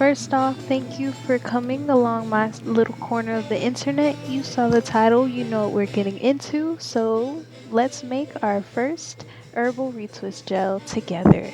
first off, thank you for coming along my little corner of the internet. You saw the title, you know what we're getting into. So let's make our first herbal retwist gel together.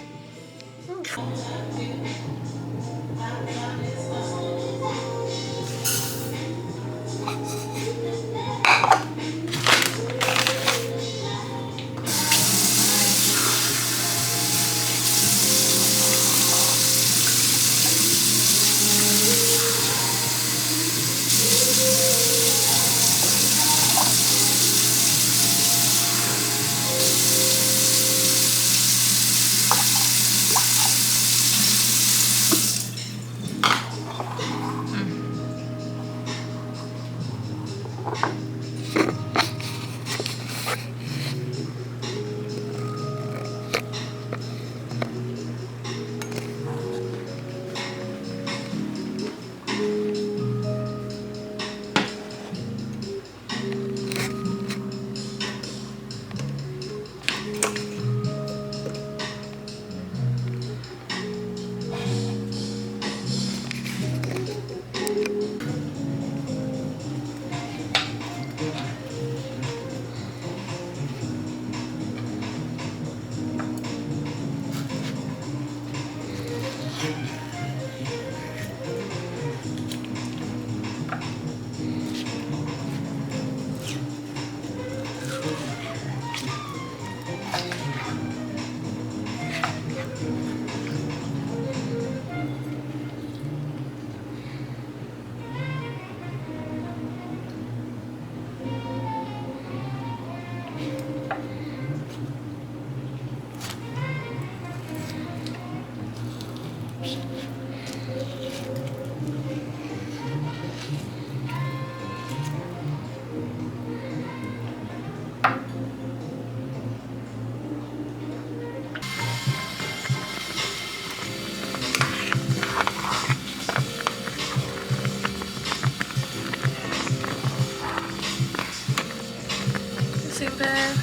Is it bad?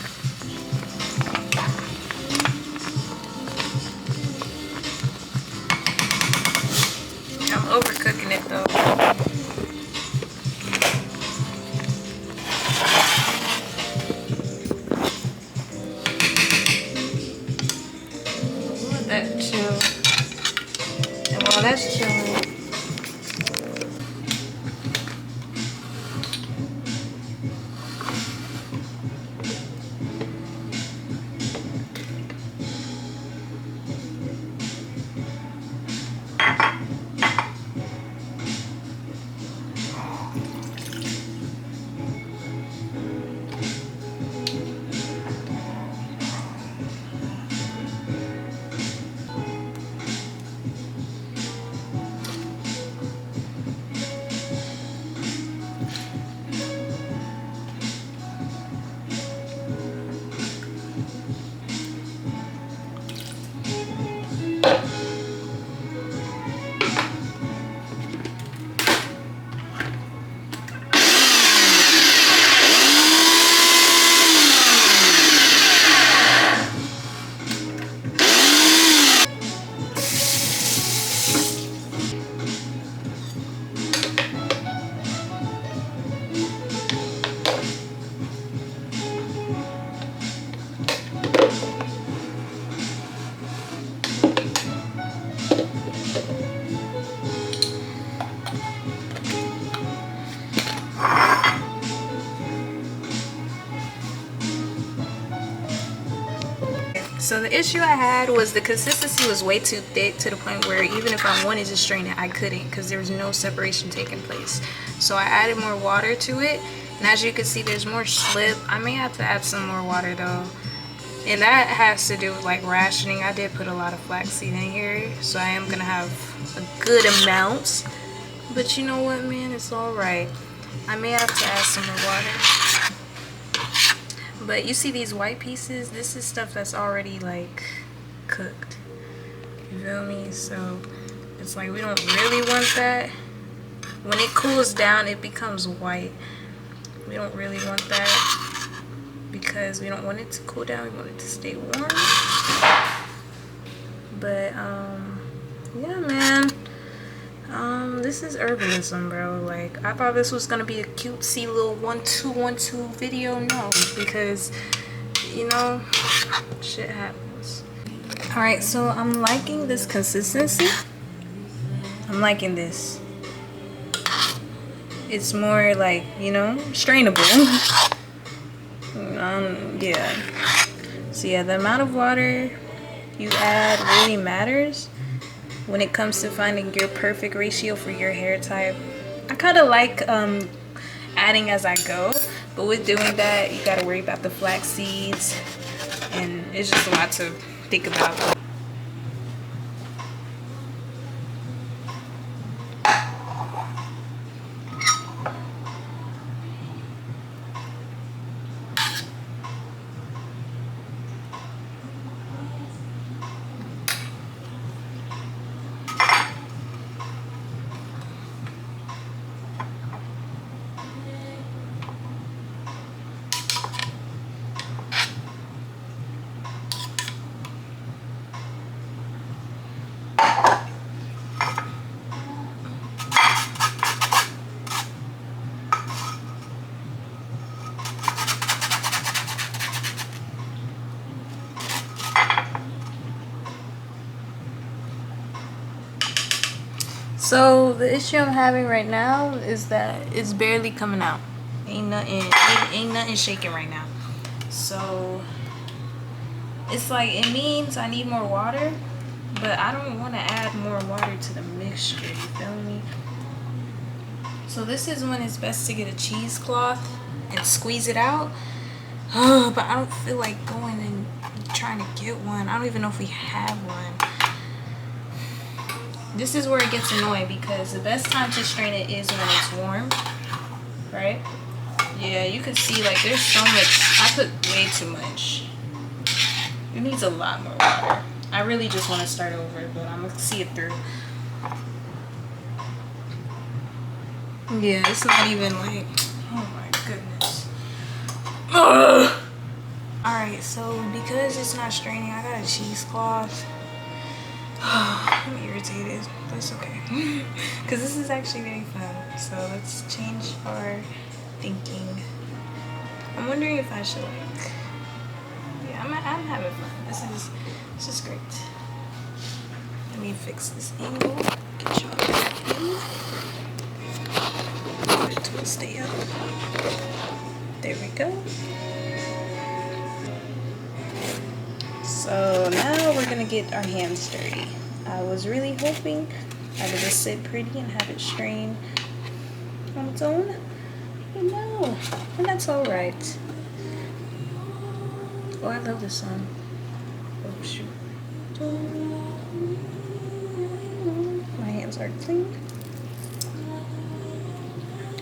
I'm overcooking it though. Let that chill. And while that's chilling, so the issue I had was the consistency was way too thick to the point where even if I wanted to strain it, I couldn't because there was no separation taking place. So I added more water to it, and as you can see, there's more slip. I may have to add some more water though, and that has to do with like rationing. I did put a lot of flaxseed in here, so I am gonna have a good amount. But you know what, man, it's all right. I may have to add some more water. But you see these white pieces? This is stuff that's already like cooked. You feel me? So it's like we don't really want that. When it cools down, it becomes white. We don't really want that because we don't want it to cool down. We want it to stay warm. But yeah, man. this is herbalism, bro. Like, I thought this was gonna be a cutesy little 1-2-1-2 video. No, because, you know, shit happens. All right, so I'm liking this consistency. I'm liking this. It's more like, you know, strainable. Yeah. So yeah, the amount of water you add really matters when it comes to finding your perfect ratio for your hair type. I kind of like adding as I go, but with doing that, you gotta worry about the flax seeds, and it's just a lot to think about. So the issue I'm having right now is that it's barely coming out. Ain't nothing shaking right now. So it's like, it means I need more water, but I don't want to add more water to the mixture, you feel me? So this is when it's best to get a cheesecloth and squeeze it out. But I don't feel like going and trying to get one. I don't even know if we have one. This is where it gets annoying, because the best time to strain it is when it's warm, right? Yeah, you can see, like, there's so much. I put way too much. It needs a lot more water. I really just want to start over, but I'm gonna see it through. Yeah, it's not even like, oh my goodness. Ugh. Alright, so because it's not straining, I got a cheesecloth. I'm irritated, but it's okay. Because this is actually very fun. So let's change our thinking. I'm wondering if I should, like, yeah, I'm having fun. This is great. Let me fix this angle. Get y'all in. It will stay up. There we go. So now we're gonna get our hands dirty. I was really hoping I could just sit pretty and have it strain on its own, but no, and that's all right. Oh, I love this song. Oh shoot. My hands are clean.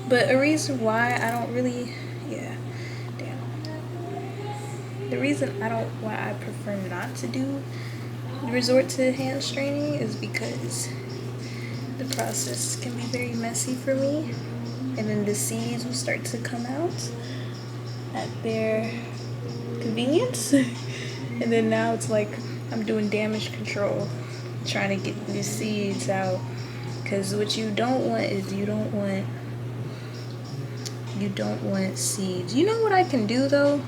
But a reason why I don't really, yeah, damn. The reason why I prefer not to resort to hand straining is because the process can be very messy for me, and then the seeds will start to come out at their convenience. And then now it's like I'm doing damage control, trying to get the seeds out, because what you don't want is you don't want seeds. You know what I can do though?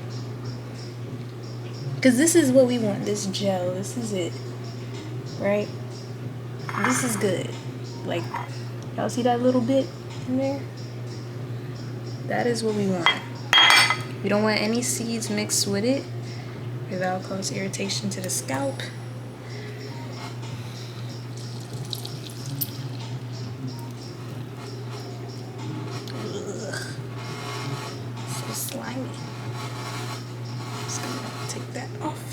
Because this is what we want, this gel, this is it, right? This is good. Like, y'all see that little bit in there? That is what we want. We don't want any seeds mixed with it, because that'll cause irritation to the scalp. Ugh. So slimy. Just gonna take that off.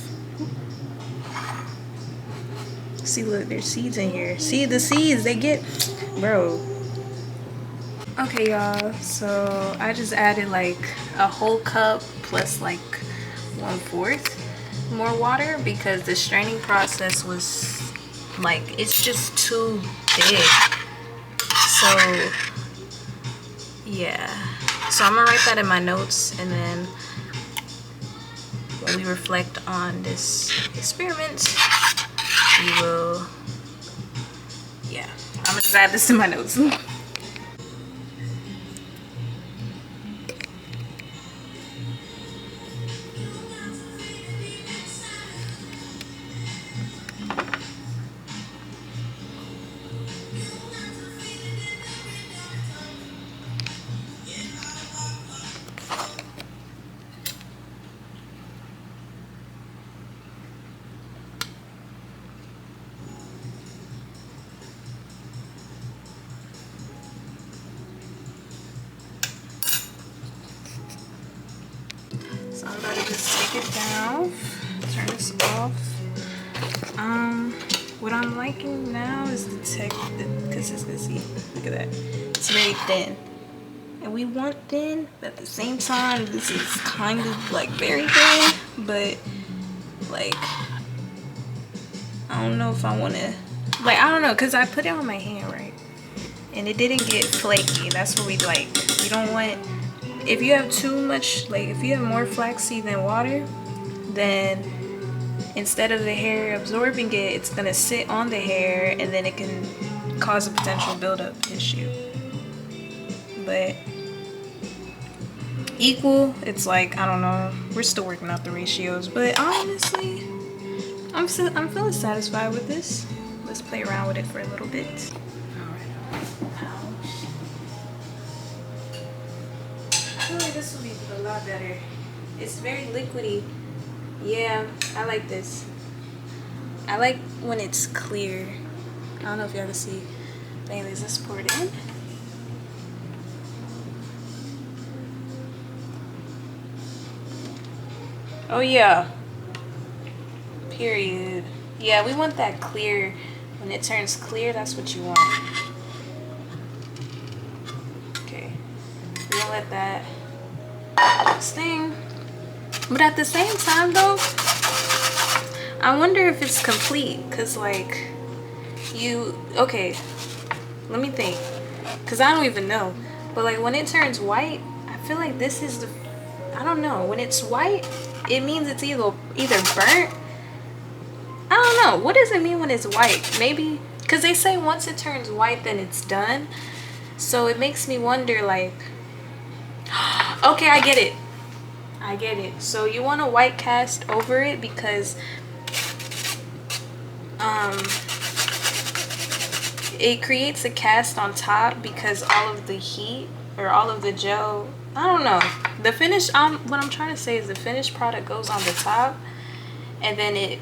See, look, there's seeds in here. See the seeds they get, bro. Okay, y'all, so I just added like a whole cup plus like 1/4 more water, because the straining process was like, it's just too big. So yeah, so I'm gonna write that in my notes, and then when we reflect on this experiment, we will, yeah, I'm gonna just add this to my notes. So I'm about to just take it down, turn this off. What I'm liking now is the consistency. Look at that. It's very thin. And we want thin, but at the same time, this is kind of like very thin, but like, I don't know if I want to, like, I don't know, because I put it on my hand, right? And it didn't get flaky. That's what we like. You don't want, if you have too much, like if you have more flaxseed than water, then instead of the hair absorbing it, it's gonna sit on the hair and then it can cause a potential buildup issue. But equal, it's like, I don't know, we're still working out the ratios, but honestly, I'm feeling satisfied with this. Let's play around with it for a little bit. I feel like this will be a lot better. It's very liquidy. Yeah, I like this. I like when it's clear. I don't know if y'all can see. But anyways, let's pour it in. Oh yeah. Period. Yeah, we want that clear. When it turns clear, that's what you want. Okay. We're gonna let that thing. But at the same time though, I wonder if it's complete, cause like okay, let me think, cause I don't even know. But like when it turns white, I feel like this is the, I don't know, when it's white, it means it's either burnt. I don't know. What does it mean when it's white? Maybe because they say once it turns white, then it's done. So it makes me wonder, like, okay, I get it. I get it. So you want a white cast over it because it creates a cast on top because all of the heat or all of the gel, I don't know. The finish, what I'm trying to say is the finished product goes on the top and then it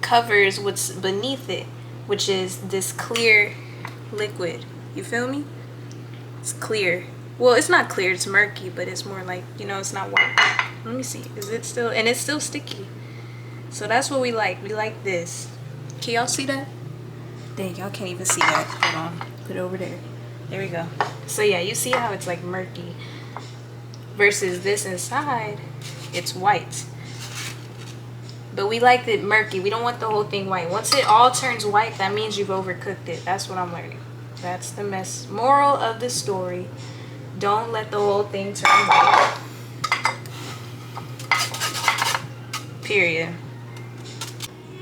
covers what's beneath it, which is this clear liquid. You feel me? It's clear. Well, it's not clear, it's murky, but it's more like, you know, it's not white. Let me see. Is it still, and it's still sticky. So that's what we like. We like this. Can y'all see that? Dang, y'all can't even see that. Hold on. Put it over there. There we go. So yeah, you see how it's like murky versus this inside, it's white. But we like it murky. We don't want the whole thing white. Once it all turns white, that means you've overcooked it. That's what I'm learning. That's the moral of the story. Don't let the whole thing turn white. Period.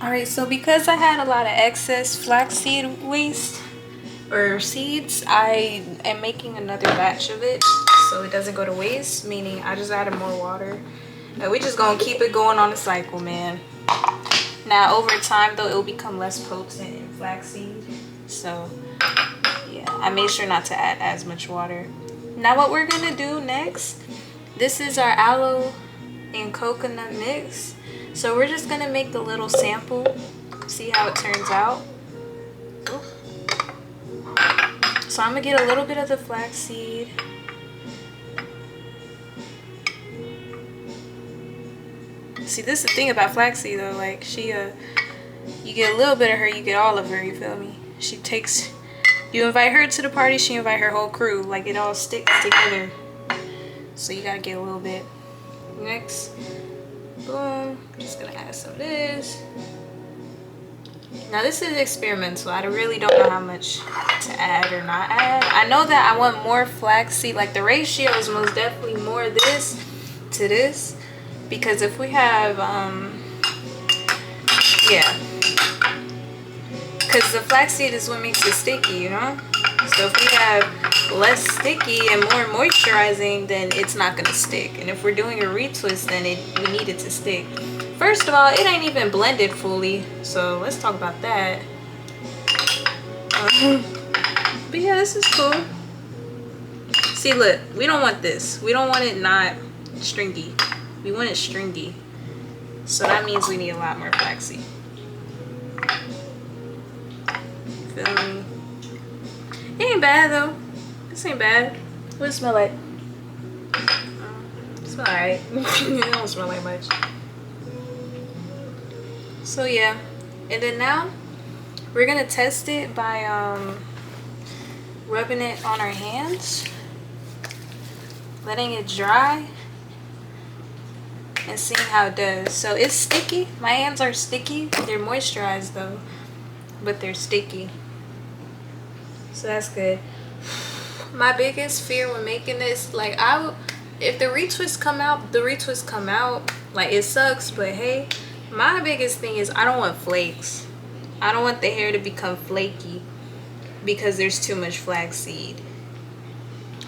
Alright, so because I had a lot of excess flaxseed waste or seeds, I am making another batch of it so it doesn't go to waste, meaning I just added more water. And we just gonna keep it going on the cycle, man. Now over time though, it will become less potent in flaxseed. So yeah, I made sure not to add as much water. Now what we're gonna do next, this is our aloe and coconut mix. So we're just gonna make the little sample, see how it turns out. Ooh. So I'm gonna get a little bit of the flaxseed. See, this is the thing about flaxseed though, like you get a little bit of her, you get all of her, you feel me? She takes, you invite her to the party, she invite her whole crew, like it all sticks together. So you gotta get a little bit. Next, boom, just gonna add some of this. Now this is experimental, I really don't know how much to add or not add. I know that I want more flaxseed, like the ratio is most definitely more this to this. Because if we have, yeah, because the flaxseed is what makes it sticky, you know? So if we have less sticky and more moisturizing, then it's not gonna stick. And if we're doing a retwist, then we need it to stick. First of all, it ain't even blended fully, so let's talk about that. But yeah, this is cool. See, look, we don't want this. We don't want it not stringy. We want it stringy. So that means we need a lot more flaxseed. Feel me? It ain't bad though. This ain't bad. What does it smell like? It smells alright. It don't smell like much. So yeah. And then now we're gonna test it by rubbing it on our hands, letting it dry, and seeing how it does. So it's sticky. My hands are sticky. They're moisturized though, but they're sticky. So that's good. My biggest fear when making this, like, if the retwists come out, the retwists come out. Like, it sucks, but hey, my biggest thing is I don't want flakes. I don't want the hair to become flaky because there's too much flaxseed.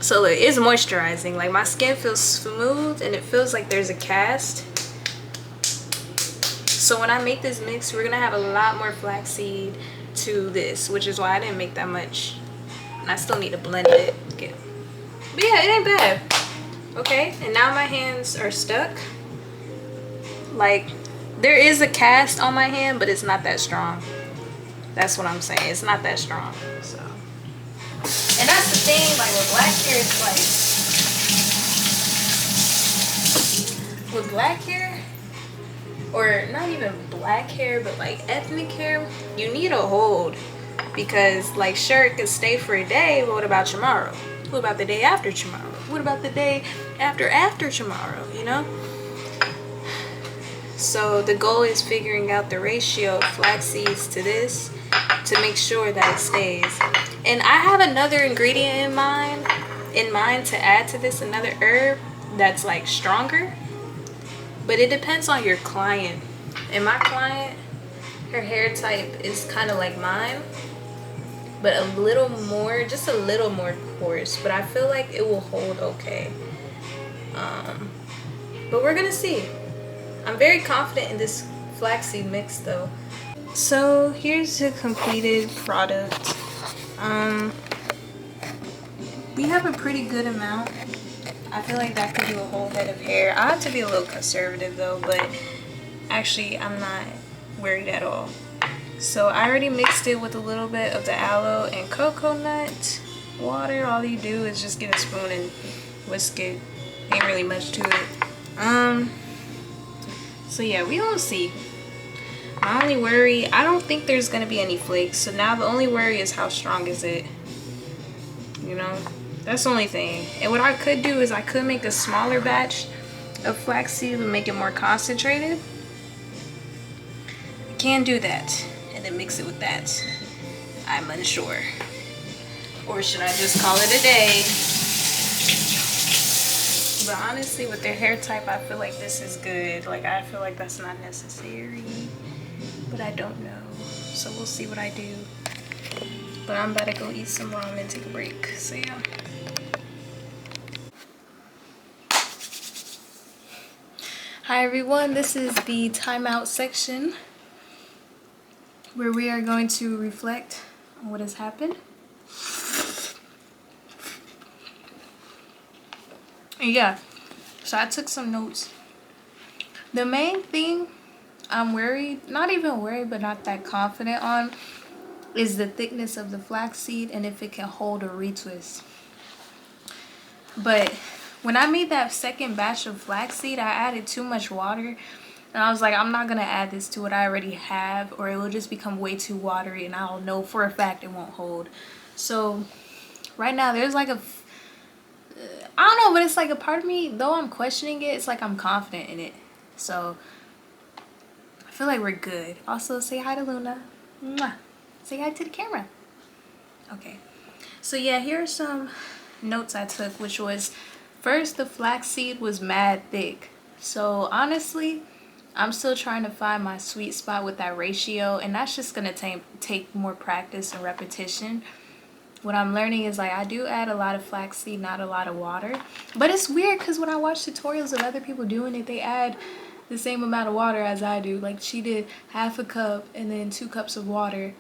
So look, it's moisturizing. Like, my skin feels smooth and it feels like there's a cast. So when I make this mix, we're gonna have a lot more flaxseed to this, which is why I didn't make that much. And I still need to blend it. Okay. But yeah, it ain't bad. Okay, and now my hands are stuck. Like, there is a cast on my hand, but it's not that strong. That's what I'm saying. It's not that strong. So, and that's the thing, like with black hair, it's like with black hair, or not even black hair, but like ethnic hair, you need a hold, because like sure, it can stay for a day, but what about tomorrow? What about the day after tomorrow? What about the day after tomorrow, you know? So the goal is figuring out the ratio of flax seeds to this to make sure that it stays. And I have another ingredient in mind to add to this, another herb that's like stronger, but it depends on your client. And my client, her hair type is kind of like mine, but a little more, just a little more coarse, but I feel like it will hold okay. But we're gonna see. I'm very confident in this flaxseed mix though. So here's the completed product. We have a pretty good amount. I feel like that could do a whole head of hair. I have to be a little conservative though, but actually I'm not worried at all. So I already mixed it with a little bit of the aloe and coconut water. All you do is just get a spoon and whisk it. Ain't really much to it. So yeah, we gonna see. My only worry, I don't think there's gonna be any flakes. So now the only worry is how strong is it. You know, that's the only thing. And what I could do is I could make a smaller batch of flaxseed and make it more concentrated. I can do that and then mix it with that. I'm unsure. Or should I just call it a day? But honestly, with their hair type, I feel like this is good. Like, I feel like that's not necessary. But I don't know. So we'll see what I do. But I'm about to go eat some ramen and take a break. So yeah. Hi everyone, this is the timeout section where we are going to reflect on what has happened. Yeah, so I took some notes. The main thing I'm worried, not even worried, but not that confident on, is the thickness of the flaxseed and if it can hold a retwist. But when I made that second batch of flaxseed, I added too much water. And I was like, I'm not going to add this to what I already have, or it will just become way too watery and I'll know for a fact it won't hold. So right now there's like a, I don't know, but it's like a part of me, though I'm questioning it, it's like I'm confident in it. So I feel like we're good. Also, say hi to Luna. Mwah. Say hi to the camera. Okay. So yeah, here are some notes I took, which was, first, the flaxseed was mad thick. So honestly, I'm still trying to find my sweet spot with that ratio, and that's just gonna take more practice and repetition. What I'm learning is like I do add a lot of flaxseed, not a lot of water. But it's weird because when I watch tutorials of other people doing it, they add the same amount of water as I do. Like she did half a cup and then 2 cups of water,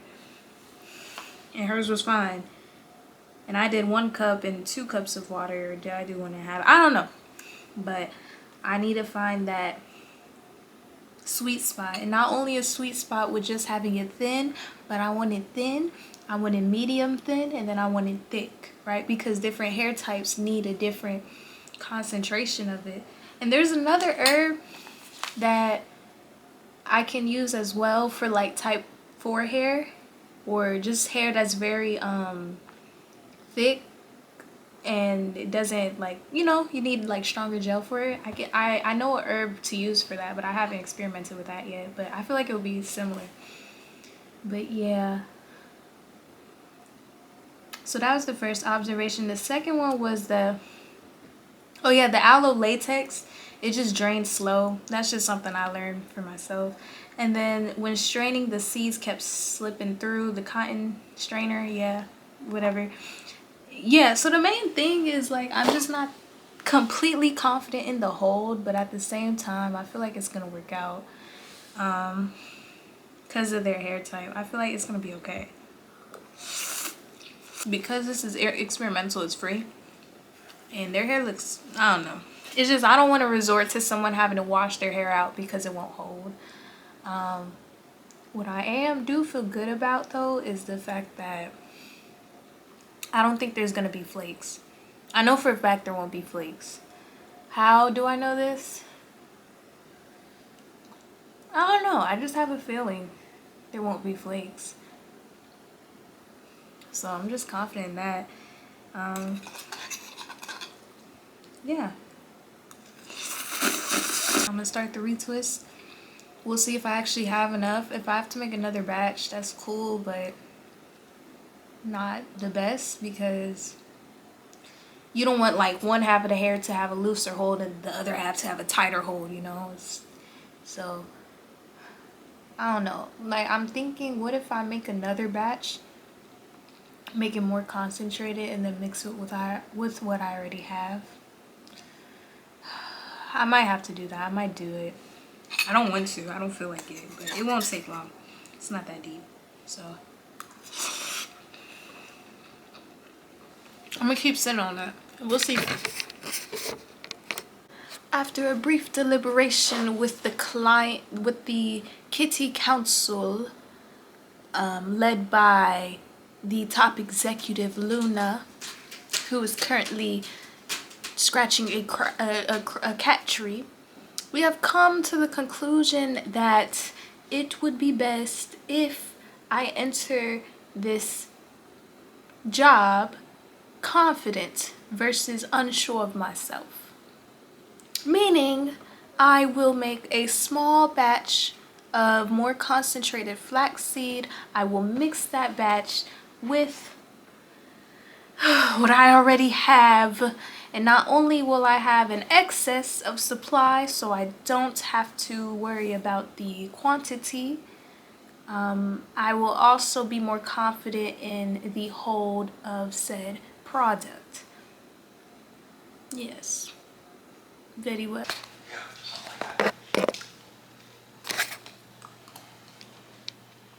and hers was fine. And I did 1 cup and 2 cups of water. Or did I do 1.5? I don't know. But I need to find that sweet spot, and not only a sweet spot with just having it thin, but I want it thin, I want it medium thin, and then I want it thick, right? Because different hair types need a different concentration of it. And there's another herb that I can use as well for like type 4 hair, or just hair that's very thick, and it doesn't, like, you need like stronger gel for it. I know a herb to use for that, but I haven't experimented with that yet, but I feel like it would be similar. But yeah, so that was the first observation. The second one was the aloe latex. It just drains slow. That's just something I learned for myself. And then when straining, the seeds kept slipping through the cotton strainer. Yeah, whatever. Yeah, so the main thing is like I'm just not completely confident in the hold, but at the same time I feel like it's gonna work out because of their hair type. I feel like it's gonna be okay because this is experimental. It's free, and their hair looks, I don't know, it's just I don't want to resort to someone having to wash their hair out because it won't hold. What I do feel good about though is the fact that I don't think there's gonna be flakes. I know for a fact there won't be flakes. How do I know this? I don't know. I just have a feeling there won't be flakes. So I'm just confident in that. Yeah. I'm gonna start the retwist. We'll see if I actually have enough. If I have to make another batch, that's cool, but not the best because you don't want like one half of the hair to have a looser hold and the other half to have a tighter hold, so I don't know. Like I'm thinking, what if I make another batch, make it more concentrated, and then mix it with what I already have? I might have to do that. I might do it. I don't want to. I don't feel like it, but it won't take long. It's not that deep. So I'm gonna keep sitting on that. We'll see. After a brief deliberation with the Kitty Council, led by the top executive Luna, who is currently scratching a cat tree, we have come to the conclusion that it would be best if I enter this job confident versus unsure of myself. Meaning, I will make a small batch of more concentrated flaxseed. I will mix that batch with what I already have, and not only will I have an excess of supply so I don't have to worry about the quantity, I will also be more confident in the hold of said product. Yes, very well.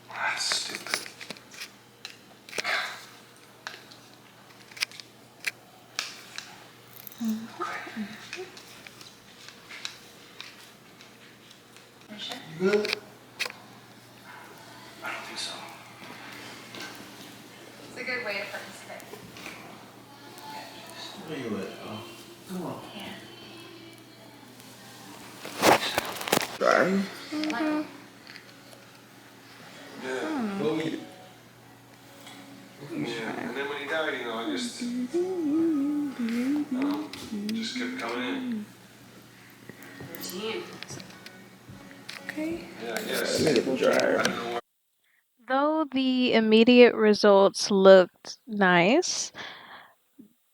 That's stupid. You good? I don't think so. It's a good way to participate. Where you at? Oh, come on. Dry? Yeah. Yeah. And then when he died, I just kept coming in. Routine. Okay. Yeah, I guess. I don't know. Though the immediate results looked nice,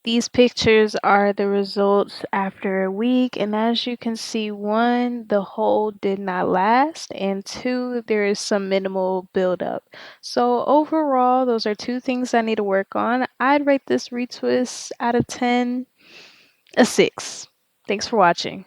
These pictures are the results after a week, and as you can see, one, the hold did not last, and two, there is some minimal buildup. So overall, those are two things I need to work on. I'd rate this retwist out of 10 a 6. Thanks for watching.